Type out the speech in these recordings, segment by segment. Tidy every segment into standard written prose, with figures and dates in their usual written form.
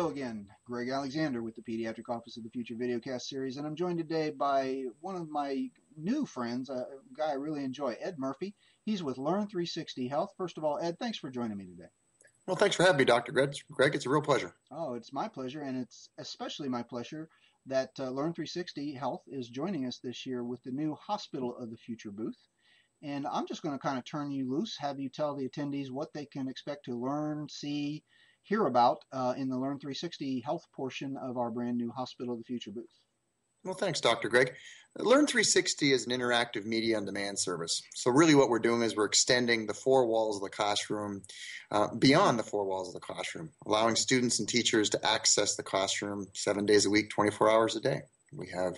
again, Greg Alexander with the Pediatric Office of the Future videocast series, and I'm joined today by one of my new friends, a guy I really enjoy, Ed Murphy. He's with Learn360 Health. First of all, Ed, thanks for joining me today. Well, thanks for having me, Dr. Greg. It's a real pleasure. Oh, it's my pleasure, and it's especially my pleasure that Learn360 Health is joining us this year with the new Hospital of the Future booth. And I'm just going to kind of turn you loose, have you tell the attendees what they can expect to learn, see, hear about in the Learn360 Health portion of our brand new Hospital of the Future booth. Well, thanks, Dr. Greg. Learn360 is an interactive media on demand service. So really what we're doing is we're extending the four walls of the classroom beyond the four walls of the classroom, allowing students and teachers to access the classroom 7 days a week, 24 hours a day. We have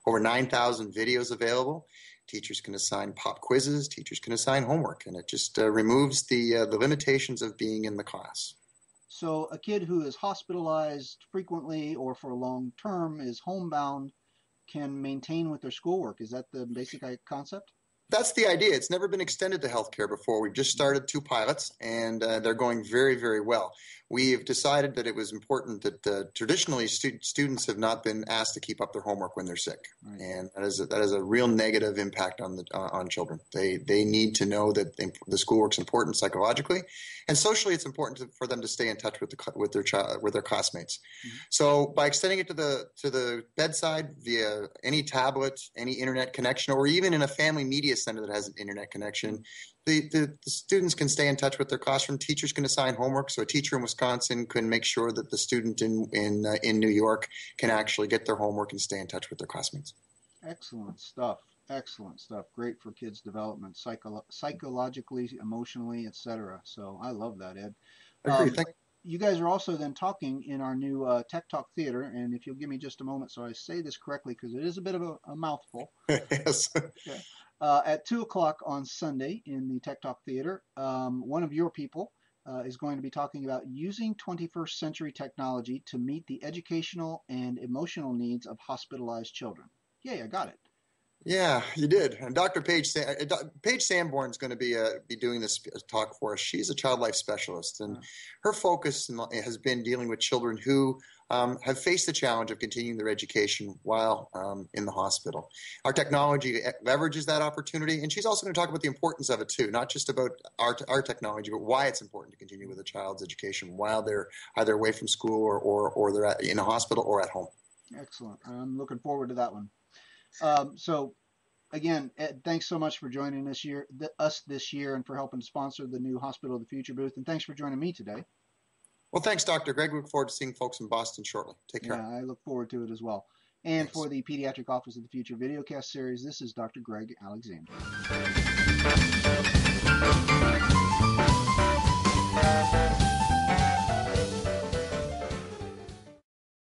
over 9,000 videos available. Teachers can assign pop quizzes, teachers can assign homework, and it just removes the limitations of being in the class. So a kid who is hospitalized frequently or for a long term is homebound can maintain with their schoolwork. Is that the basic concept? That's the idea. It's never been extended to healthcare before. We've just started 2 pilots, and they're going very, very well. We've decided that it was important that traditionally students have not been asked to keep up their homework when they're sick, right. And that is a real negative impact on children. They need to know that the schoolwork's important psychologically, and socially it's important for them to stay in touch with their classmates. Mm-hmm. So by extending it to the bedside via any tablet, any internet connection, or even in a family media center that has an internet connection, the students can stay in touch with their classroom. Teachers can assign homework. So a teacher in Wisconsin can make sure that the student in New York can actually get their homework and stay in touch with their classmates. Excellent stuff. Excellent stuff. Great for kids' development, psychologically, emotionally, etc. So I love that, Ed. Agreed. You guys are also then talking in our new Tech Talk Theater, and if you'll give me just a moment so I say this correctly, because it is a bit of a mouthful. Yes. Okay. At 2 o'clock on Sunday in the Tech Talk Theater, one of your people is going to be talking about using 21st century technology to meet the educational and emotional needs of hospitalized children. Yay, I got it. Yeah, you did. And Dr. Paige Sanborn is going to be doing this talk for us. She's a child life specialist, and her focus has been dealing with children who have faced the challenge of continuing their education while in the hospital. Our technology leverages that opportunity, and she's also going to talk about the importance of it too, not just about our technology, but why it's important to continue with a child's education while they're either away from school or they're in a hospital or at home. Excellent. I'm looking forward to that one. So, again, Ed, thanks so much for joining us this year and for helping sponsor the new Hospital of the Future booth. And thanks for joining me today. Well, thanks, Dr. Greg. We look forward to seeing folks in Boston shortly. Take care. Yeah, I look forward to it as well. And thanks. For the Pediatric Office of the Future videocast series, this is Dr. Greg Alexander.